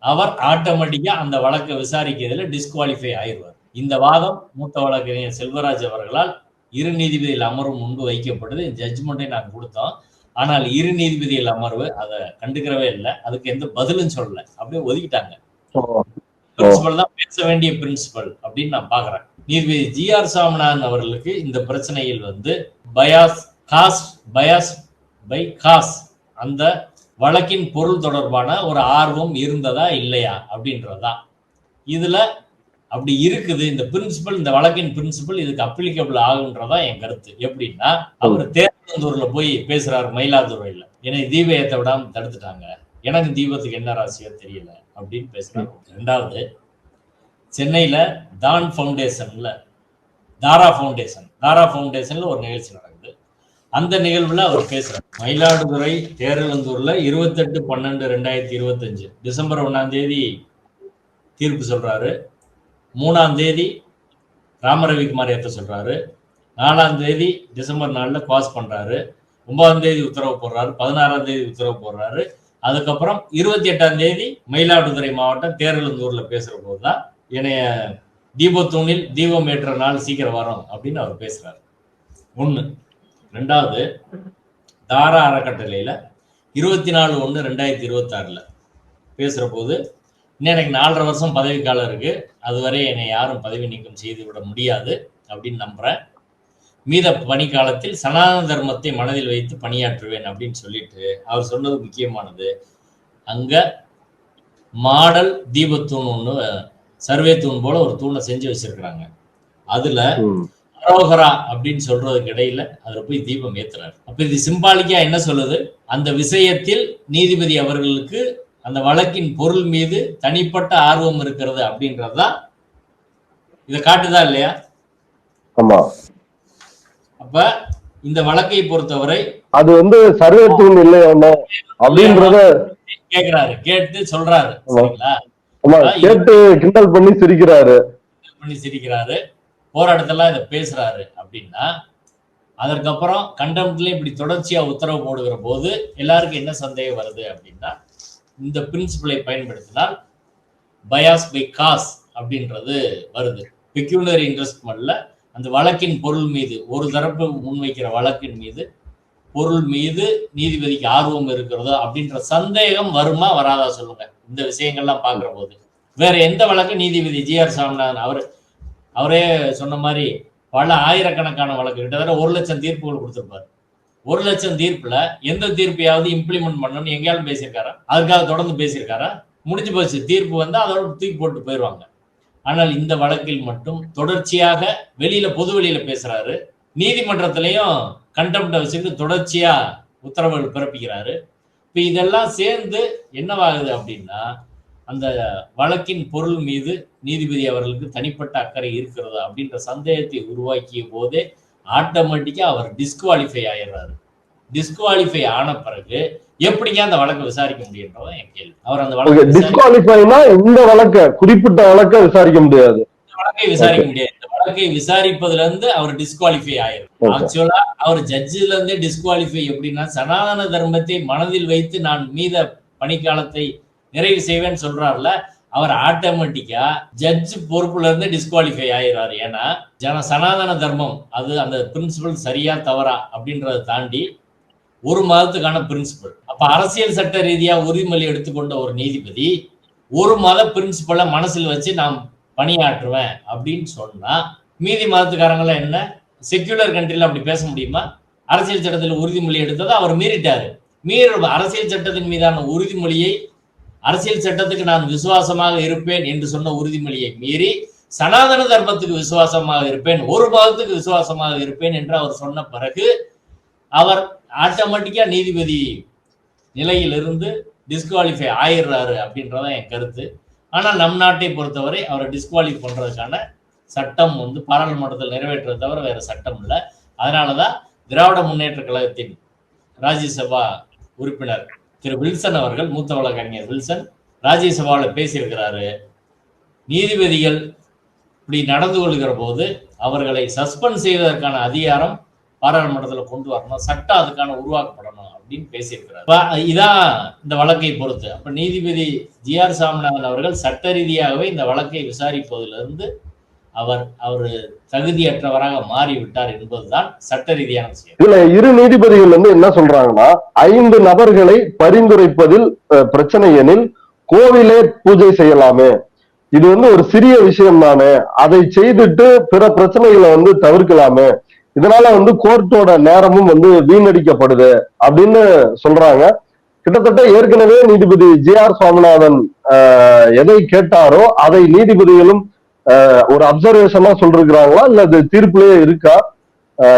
அவர் ஆட்டோமேட்டிக்கா அந்த வழக்கை விசாரிக்கிறதுல டிஸ்குவாலிஃபை ஆயிடுவார். இந்த வாதம் மூத்த வழக்கறிஞர் செல்வராஜ் அவர்களால் 2 நீதிபதிகள் அமர்வு முன்பு வைக்கப்படுது. ஜட்ஜ்மெண்ட்டை நாங்கள் கொடுத்தோம். ஆனால் 2 நீதிபதிகள் அமர்வு அதை கண்டுக்கிறவே இல்லை, அதுக்கு எந்த பதிலும் சொல்லல, அப்படியே ஒதுக்கிட்டாங்க. பிரின்சிபல் தான் பேச வேண்டிய பிரின்சிபல் அப்படின்னு நான் பாக்குறேன். நீதிபதி GR சாமிநாதன் அவர்களுக்கு இந்த பிரச்சனையில் வந்து பயாஸ் பை காஸ், அந்த வழக்கின் பொருள் தொடர்பான ஒரு ஆர்வம் இருந்ததா இல்லையா அப்படின்றதா. இதுல அப்படி இருக்குது. இந்த பிரின்சிபல், இந்த வழக்கின் பிரின்சிபல் இதுக்கு அப்ளிகபிள் ஆகுன்றதா என் கருத்து. எப்படின்னா, அவர் தேர்ந்தூர்ல போய் பேசுறாரு மயிலாதுறையில, என்னை தீப ஏத்த விடாம தடுத்துட்டாங்க, எனக்கு தீபத்துக்கு என்ன ராசியோ தெரியல அப்படின்னு பேசுறாரு. 2வது, சென்னையில தாரா ஃபவுண்டேஷன்ல ஒரு நிகழ்ச்சி நடக்குது. அந்த நிகழ்வுல அவர் பேசுறாரு. மயிலாடுதுறை தேரலந்தூர்ல 28/12/2025 டிசம்பர் 1ஆம் தேதி தீர்ப்பு சொல்றாரு. 3ஆம் தேதி ராமரவிக்குமார் ஏற்ற சொல்றாரு. 4ஆம் தேதி டிசம்பர் 4ல பாஸ் பண்றாரு. 9ஆம் தேதி உத்தரவு போடுறாரு. 16ஆம் தேதி உத்தரவு போடுறாரு. அதுக்கப்புறம் 28ஆம் தேதி மயிலாடுதுறை மாவட்டம் தேரலந்தூர்ல பேசுற போதுதான் என்னைய தீபத்தூணில் தீபம் ஏற்ற நாள் சீக்கிரம் வரும் அப்படின்னு அவர் பேசுறாரு. ஒண்ணு. ரெண்டாவது, தாரா அறக்கட்டளையில 24/1/2026 பேசுற போது, இன்னும் எனக்கு 4.5 வருஷம் பதவி காலம் இருக்கு, அதுவரை என்னை யாரும் பதவி நீக்கம் செய்து விட முடியாது அப்படின்னு நம்புறேன். மீத பணிக்காலத்தில் சனாதன தர்மத்தை மனதில் வைத்து பணியாற்றுவேன் அப்படின்னு சொல்லிட்டு அவர் சொன்னது முக்கியமானது. அங்க மாடல் தீபத்தூண் ஒண்ணு, சர்வே தூண் போல ஒரு தூணை செஞ்சு வச்சிருக்கிறாங்க. அதுல அரோகரா அப்படின்னு சொல்றதுக்கு இடையில அதுல போய் தீபம் ஏத்துறாரு. அப்ப இது சிம்பாலிக்கா என்ன சொல்லுது? அந்த விஷயத்தில் நீதிபதி அவர்களுக்கு அந்த வழக்கின் பொருள் மீது தனிப்பட்ட ஆர்வம் இருக்கிறது அப்படின்றதுதான் இதை காட்டுதா இல்லையா?
ஆமா.
அப்ப இந்த வழக்கை பொறுத்தவரை
அது சர்வே தூண் இல்லையா அப்படின்றத
கேக்குறாரு, கேட்டு சொல்றாரு. சரிங்களா?
கேட்டு கிண்டல் பண்ணி சிரிக்கிறாரு,
போராட்டத்தெல்லாம் இதை பேசுறாரு அப்படின்னா, அதற்கப்புறம் கண்டெம்ட்ல இப்படி தொடர்ச்சியா உத்தரவு போடுகிற போது எல்லாருக்கும் என்ன சந்தேகம் வருது அப்படின்னா, இந்த பிரின்சிபலை பயன்படுத்தினால் பயாஸ் பை காஸ் அப்படின்றது வருது. பெக்யூனரி இன்வெஸ்ட்மெண்ட்ல அந்த வழக்கின் பொருள் மீது, ஒரு தரப்பு முன்வைக்கிற வழக்கின் மீது பொருள் மீது நீதிபதிக்கு ஆர்வம் இருக்கிறதோ அப்படின்ற சந்தேகம் வருமா வராதா சொல்லுங்க. இந்த விஷயங்கள்லாம் பார்க்கிற போது வேற எந்த வழக்கு நீதிபதி ஜி.ஆர். சாமிநாதன் அவரே சொன்ன மாதிரி பல ஆயிரக்கணக்கான வழக்கு, கிட்டத்தட்ட 1 லட்சம் தீர்ப்புகள் கொடுத்திருப்பாரு. 1 லட்சம் தீர்ப்புல எந்த தீர்ப்பையாவது இம்ப்ளிமெண்ட் பண்ணணும்னு எங்கேயாலும் பேசியிருக்காரா? அதுக்காக தொடர்ந்து பேசியிருக்காரா? முடிஞ்சு போச்சு, தீர்ப்பு அதோட தூக்கி போட்டு போயிடுவாங்க. ஆனால் இந்த வழக்கில் மட்டும் தொடர்ச்சியாக வெளியில, பொது வெளியில பேசுறாரு. நீதிமன்றத்திலையும் கண்டெம்ப்ட வச்சுட்டு தொடர்ச்சியா உத்தரவுகள் பிறப்பிக்கிறாரு. இப்ப இதெல்லாம் சேர்ந்து என்னவாகுது அப்படின்னா, அந்த வழக்கின் பொருள் மீது நீதிபதி அவர்களுக்கு தனிப்பட்ட அக்கறை இருக்கிறதா அப்படின்ற சந்தேகத்தை உருவாக்கிய போதே ஆட்டோமேட்டிக்கா அவர் டிஸ்குவாலிஃபை ஆயிடுறாரு. டிஸ்குவாலிஃபை ஆன பிறகு எப்படிங்க அந்த வழக்கை விசாரிக்க முடியும்ன்றதான் என் கேள்வி. அவர் அந்த வழக்கை
டிஸ்குவாலிஃபைனா இந்த வழக்கை, குறிப்பிட்ட வழக்கை விசாரிக்க முடியாது.
வழக்கை விசாரிக்க முடியாது. இந்த வழக்கை விசாரிப்பதுல இருந்து அவர் டிஸ்குவாலிஃபை ஆயிரும். ஆக்சுவலா அவர் ஜட்ஜில இருந்தே டிஸ்குவாலிஃபை எப்படின்னா, சனாதன தர்மத்தை மனதில் வைத்து நான் மீத பணிக்காலத்தை நிறைவு செய்வேன்னு சொல்றாருல, அவர் ஆட்டோமேட்டிக்கா ஜட்ஜ் பொறுப்புல இருந்து டிஸ்குவாலிஃபை ஆயிடுறாரு. ஏன்னா சனாதன தர்மம் அது அந்த பிரின்சிபல் சரியா தவறா அப்படின்றத தாண்டி 1 மதத்துக்கான பிரின்சிபல். அப்ப அரசியல் சட்ட ரீதியா உறுதிமொழி எடுத்துக்கொண்ட ஒரு நீதிபதி 1 மத பிரின்சிபலை மனசில் வச்சு நான் பணியாற்றுவேன் அப்படின்னு சொன்னா, மீதி மதத்துக்காரங்கள என்ன செக்யூலர் கண்ட்ரில அப்படி பேச முடியுமா? அரசியல் சட்டத்தில் உறுதிமொழி எடுத்ததை அவர் மீறிட்டாரு. அரசியல் சட்டத்தின் மீதான உறுதிமொழியை, அரசியல் சட்டத்துக்கு நான் விசுவாசமாக இருப்பேன் என்று சொன்ன உறுதிமொழியை மீறி சனாதன தர்மத்துக்கு விசுவாசமாக இருப்பேன், 1 மதத்துக்கு விசுவாசமாக இருப்பேன் என்று அவர் சொன்ன பிறகு அவர் ஆட்டோமேட்டிக்கா நீதிபதி நிலையிலிருந்து டிஸ்குவாலிஃபை ஆயிடுறாரு அப்படின்றதான் என் கருத்து. ஆனால் நம் நாட்டை பொறுத்தவரை அவரை டிஸ்குவாலிஃபை பண்றதுக்கான சட்டம் பாராளுமன்றத்தில் நிறைவேற்றதை தவிர வேற சட்டம் இல்லை. அதனாலதான் திராவிட முன்னேற்ற கழகத்தின் ராஜ்யசபா உறுப்பினர் திரு வில்சன் அவர்கள், மூத்த வழக்கறிஞர் வில்சன் ராஜ்யசபாவில் பேசியிருக்கிறாரு. நீதிபதிகள் இப்படி நடந்து கொள்கிற போது அவர்களை சஸ்பெண்ட் செய்வதற்கான அதிகாரம் பாராளுமன்றத்தில் கொண்டு வரணும், சட்டம் அதுக்கான உருவாக்கப்படணும் அப்படின்னு பேசியிருக்கிறார். இதான் இந்த வழக்கை பொறுத்து. அப்ப நீதிபதி ஜி.ஆர். சாமிநாதன் அவர்கள் சட்ட ரீதியாகவே இந்த வழக்கை விசாரிப்பதிலிருந்து அவர் தகுதியற்றவராக மாறிவிட்டார் என்பதுதான் சட்ட ரீதியான விஷயம்.
இதுல 2 நீதிபதிகள் என்ன சொல்றாங்கன்னா, 5 நபர்களை பரிந்துரைப்பதில் பிரச்சனை எனில் கோவிலே பூஜை செய்யலாமே, இது ஒரு சிறிய விஷயம் தானே, அதை செய்துட்டு பிற பிரச்சனைகளை தவிர்க்கலாமே, இதனால கோர்ட்டோட நேரமும் வீணடிக்கப்படுது அப்படின்னு சொல்றாங்க. கிட்டத்தட்ட ஏற்கனவே நீதிபதி ஜி.ஆர். சுவாமிநாதன் எதை கேட்டாரோ அதை நீதிபதிகளும் ஒரு அப்சர்வேஷனா சொல்றாங்களா, இல்ல அது தீர்ப்புலயே இருக்கா?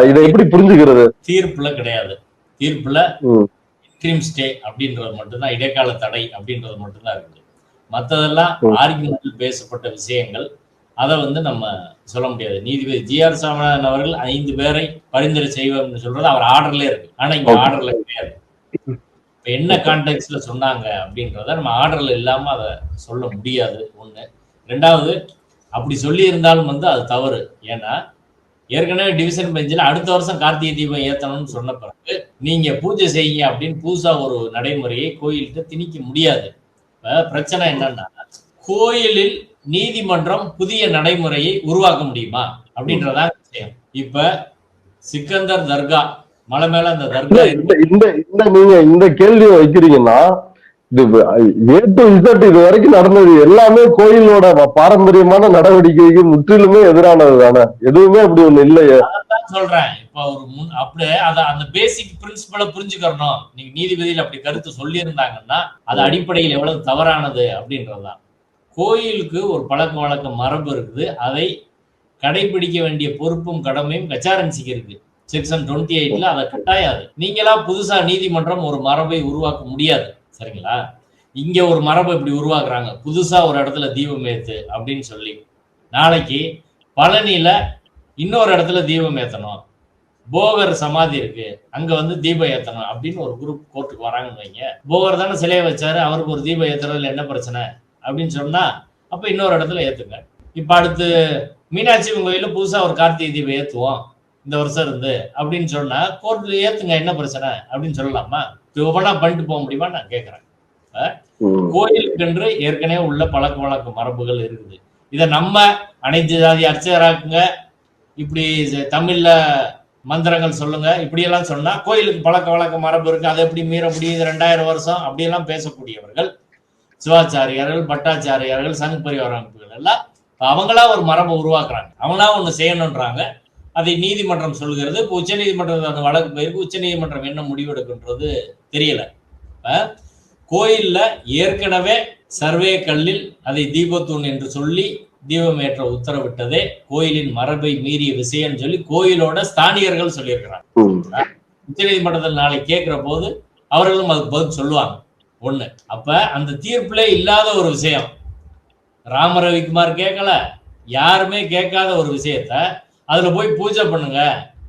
இதை எப்படி புரிஞ்சுக்கிறது?
தீர்ப்புல கிடையாது. தீர்ப்புல இன்ட்ரீம் ஸ்டே அப்படின்றது மட்டும்தான், இடைக்கால தடை அப்படின்றது மட்டும்தான் இருக்குது. மற்றதெல்லாம் ஆர்குமெண்டில் பேசப்பட்ட விஷயங்கள். அதை நம்ம சொல்ல முடியாது. நீதிபதி ஜி.ஆர். சாமிநாதன் அவர்கள் 5 பேரை பரிந்துரை செய்வோம்னு சொல்றது அவர் ஆர்டர்ல இருக்கு. ஆனா இங்க ஆர்டர்ல கிடையாது. இப்ப என்ன கான்டெக்ட்ல சொன்னாங்க அப்படின்றத நம்ம ஆர்டர்ல இல்லாம அதை சொல்ல முடியாது. 1. 2வது, அப்படி சொல்லி இருந்தாலும் அது தவறு. ஏன்னா ஏற்கனவே டிவிஷன் பெஞ்சில் அடுத்த வருஷம் கார்த்திகை தீபம் ஏத்தணும்னு சொன்ன பிறகு நீங்க பூஜை செய்யுங்க அப்படின்னு புதுசா ஒரு நடைமுறையை கோயில்கிட்ட திணிக்க முடியாது. இப்ப பிரச்சனை என்னன்னா, கோயிலில் நீதிமன்றம் புதிய நடைமுறையை உருவாக்க முடியுமா அப்படின்றதா விஷயம். இப்ப சிக்கந்தர் தர்கா மலை மேல அந்த தர்கா
நீங்க இந்த கேள்வியை வைக்கிறீங்கன்னா, இது வரைக்கும் நடந்தது எல்லாமே கோயிலோட பாரம்பரியமான நடவடிக்கைக்கு முற்றிலுமே எதிரானது தானே. எதுவுமே அப்படி ஒண்ணு இல்லையே.
சொல்றேன். இப்ப ஒரு அப்படியே அந்த பேசிக் பிரின்சிபலை புரிஞ்சுக்கணும். நீங்க நீதிபதியில் அப்படி கருத்து சொல்லி இருந்தாங்கன்னா அது அடிப்படையில் எவ்வளவு தவறானது அப்படின்றதுதான். கோயிலுக்கு ஒரு பழக்க வழக்க மரபு இருக்குது. அதை கடைபிடிக்க வேண்டிய பொறுப்பும் கடமையும் கச்சாரன்சிக்கு இருக்கு. செக்ஷன் 28ல அதை கட்டாயாது. நீங்களா புதுசா நீதிமன்றம் ஒரு மரபை உருவாக்க முடியாது. சரிங்களா? இங்க ஒரு மரபை இப்படி உருவாக்குறாங்க. புதுசா ஒரு இடத்துல தீபம் ஏத்து அப்படின்னு சொல்லி, நாளைக்கு பழனியில இன்னொரு இடத்துல தீபம் ஏத்தணும், போகர் சமாதி இருக்கு அங்க வந்து தீபம் ஏத்தணும் அப்படின்னு ஒரு குரூப் கோர்ட்டுக்கு வராங்கன்னு வைங்க. போகர் தானே சிலையை வச்சாரு, அவருக்கு ஒரு தீபம் ஏத்துறதுல என்ன பிரச்சனை அப்படின்னு சொன்னா அப்ப இன்னொரு இடத்துல ஏத்துங்க. இப்ப அடுத்து மீனாட்சி கோயில புதுசா ஒரு கார்த்திகை தீபம் ஏத்துவோம் இந்த வருஷம் இருந்து அப்படின்னு சொன்னா கோர்ட்ல ஏத்துங்க, என்ன பிரச்சனை அப்படின்னு சொல்லலாமா? ஒவ்வொன்னா பண்ணிட்டு போக முடியுமா நான் கேட்கிறேன். கோயிலுக்கென்று ஏற்கனவே உள்ள பழக்க வழக்க மரபுகள் இருக்குது. இதை நம்ம அனைத்து ஜாதி அர்ச்சகராக்குங்க, இப்படி தமிழ்ல மந்திரங்கள் சொல்லுங்க, இப்படியெல்லாம் சொன்னா கோயிலுக்கு பழக்க வழக்க மரபு இருக்கு, அதை எப்படி மீற முடியுது 2000 வருஷம் அப்படியெல்லாம் பேசக்கூடியவர்கள் சிவாச்சாரியார்கள், பட்டாச்சாரியார்கள், சங் பரிவார அமைப்புகள் எல்லாம் அவங்களா ஒரு மரபை உருவாக்குறாங்க, அவங்களா ஒண்ணு செய்யணும்ன்றாங்க. அதை நீதிமன்றம் சொல்கிறது. இப்போ உச்ச நீதிமன்றம் அந்த வழக்கு போயிருக்கு. உச்ச நீதிமன்றம் என்ன முடிவெடுக்கின்றது தெரியல. கோயில்ல ஏற்கனவே சர்வே கல்லில் அதை தீபத்தூண் என்று சொல்லி தீபம் ஏற்ற உத்தரவிட்டதே கோயிலின் மரபை மீறிய விஷயம் சொல்லி கோயிலோட ஸ்தானிகர்கள் சொல்லியிருக்கிறாங்க. உச்ச நீதிமன்றத்தில் நாளை கேட்கிற போது அவர்களும் அதுக்கு பதில் சொல்லுவாங்க. ஒண்ணு, அப்ப அந்த தீர்ப்புல இல்லாத ஒரு விஷயம், ராம ரவிக்குமார் கேட்கல, யாருமே கேட்காத ஒரு விஷயத்த அதுல போய் பூஜை பண்ணுங்க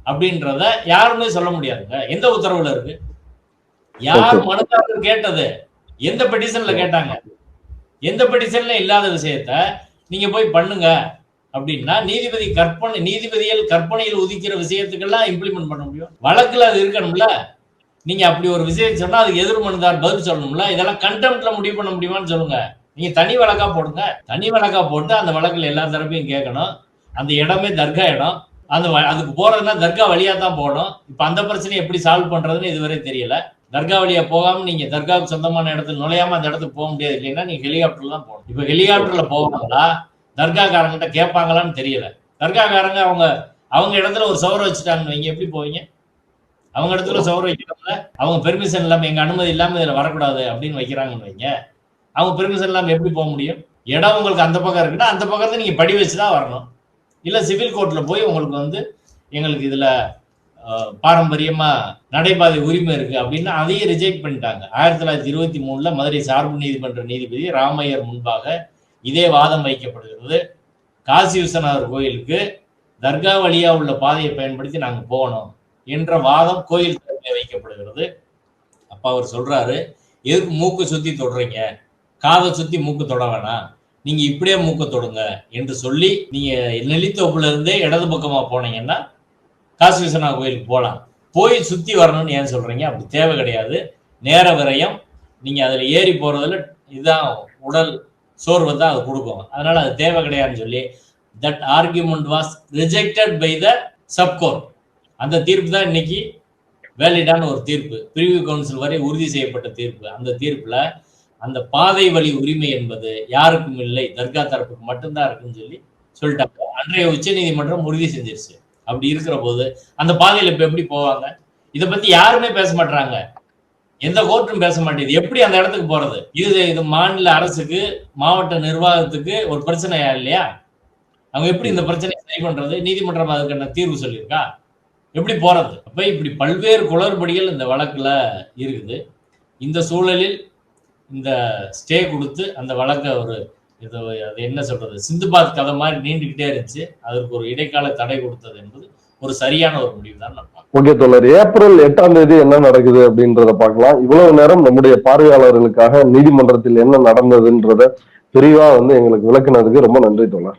அப்படின்றத யாருமே சொல்ல முடியாதுங்க. எந்த உத்தரவுல இருக்கு? யார் மனுதாரர் கேட்டது? எந்த பெட்டிஷன்ல கேட்டாங்க? எந்த பெட்டிஷன்ல இல்லாத விஷயத்த நீங்க போய் பண்ணுங்க அப்படின்னா நீதிபதிகள் கற்பனையில் உதிக்கிற விஷயத்துக்கெல்லாம் இம்ப்ளிமெண்ட் பண்ண முடியும். வழக்குல அது இருக்கணும்ல. நீங்க அப்படி ஒரு விஷயம் சொன்னா அதுக்கு எதிர் மனுதார் பதில் சொல்லணும்ல. இதெல்லாம் கண்டெம்ட்ல முடிவு பண்ண முடியுமான்னு சொல்லுங்க. நீங்க தனி வழக்கா போடுங்க. தனி வழக்கா போட்டு அந்த வழக்குல எல்லா தரப்பையும் கேட்கணும். அந்த இடமே தர்கா இடம், அதுக்கு போறதுன்னா தர்கா வழியா தான் போகணும். இப்ப அந்த பிரச்சனையை எப்படி சால்வ் பண்றதுன்னு இதுவரை தெரியல. தர்கா வழியா போகாம நீங்க தர்காவுக்கு சொந்தமான இடத்துல நுழையாம அந்த இடத்துக்கு போக முடியாது. இல்லைன்னா நீங்க ஹெலிகாப்டர்ல தான் போகணும். இப்ப ஹெலிகாப்டர்ல போவாங்களா, தர்காக்காரங்கிட்ட கேட்பாங்களான்னு தெரியல. தர்காக்காரங்க அவங்க இடத்துல ஒரு சவரை வச்சுட்டாங்கன்னு வைங்க, எப்படி போவீங்க? அவங்க இடத்துல சவரை வைக்கிறவங்க அவங்க பெர்மிஷன் இல்லாம, எங்க அனுமதி இல்லாம இதுல வரக்கூடாது அப்படின்னு வைக்கிறாங்கன்னு வைங்க, அவங்க பெர்மிஷன் இல்லாம எப்படி போக முடியும்? இடம் உங்களுக்கு அந்த பக்கம் இருக்குன்னா அந்த பக்கத்தை நீங்க படி வச்சுதான் வரணும். இல்ல சிவில் கோர்ட்ல போய் உங்களுக்கு வந்து எங்களுக்கு இதுல பாரம்பரியமா நடைபாதை உரிமை இருக்கு அப்படின்னா அதையும் ரிஜெக்ட் பண்ணிட்டாங்க. 1923 மதுரை சார்பு நீதிமன்ற நீதிபதி ராமையர் முன்பாக இதே வாதம் வைக்கப்படுகிறது. காசி விஸ்வநாதர் கோயிலுக்கு தர்கா வழியா உள்ள பாதையை பயன்படுத்தி நாங்க போகணும் என்ற வாதம் கோயில் தரப்பில் வைக்கப்படுகிறது. அப்ப அவர் சொல்றாரு, எதுக்கு மூக்கு சுத்தி தொடுறீங்க, காதை சுத்தி மூக்கு தொட வேணாம், நீங்க இப்படியே மூக்க தொடுங்க என்று சொல்லி நீங்க நெல்லித்தோப்புல இருந்தே இடது பக்கமா போனீங்கன்னா காசி விஸ்வநாதர் கோயிலுக்கு போகலாம். போய் சுத்தி வரணும்னு ஏன் சொல்றீங்க? அப்படி தேவை கிடையாது. நேர விரயம். நீங்க அதுல ஏறி போறதுல இதுதான் உடல் சோர்வை தான் அது கொடுக்கும். அதனால அது தேவை கிடையாதுன்னு சொல்லி that argument was rejected by the sub court. அந்த தீர்ப்பு தான் இன்னைக்கு வேலிடான ஒரு தீர்ப்பு. பிரிவு கவுன்சில் வரை உறுதி செய்யப்பட்ட தீர்ப்பு. அந்த தீர்ப்புல அந்த பாதை வழி உரிமை என்பது யாருக்கும் இல்லை, தர்கா தரப்புக்கு மட்டும்தான் இருக்குன்னு சொல்லி சொல்லிட்டாங்க. அன்றைய உச்ச நீதிமன்றம் உறுதி செஞ்சிருச்சு. அப்படி இருக்கிற போது அந்த பாதையில இப்ப எப்படி போவாங்க? இதை பத்தி யாருமே பேச மாட்டாங்க, எந்த கோர்ட்டும் பேச மாட்டேங்குது. எப்படி அந்த இடத்துக்கு போறது? இது மாநில அரசுக்கு, மாவட்ட நிர்வாகத்துக்கு ஒரு பிரச்சனையா இல்லையா? அவங்க எப்படி இந்த பிரச்சனையை சரி பண்றது? நீதிமன்றம் அதுக்கான தீர்வு சொல்லியிருக்கா? எப்படி போறது? அப்ப இப்படி பல்வேறு குளறுபடிகள் இந்த வழக்குல இருக்குது. இந்த சூழலில் இந்த ஸ்டே கொடுத்து அந்த வழக்கை அது என்ன சொல்றது, சிந்துபாத் கதை மாதிரி நீண்டுகிட்டே இருந்துச்சு. அதற்கு ஒரு இடைக்கால தடை கொடுத்தது என்பது ஒரு சரியான ஒரு முடிவு தான்.
ஓகே தோழர், ஏப்ரல் 8 என்ன நடக்குது அப்படின்றத பார்க்கலாம். இவ்வளவு நேரம் நம்முடைய பார்வையாளர்களுக்காக நீதிமன்றத்தில் என்ன நடந்ததுன்றத விரிவா எங்களுக்கு விளக்குனதுக்கு ரொம்ப நன்றி தோழர்.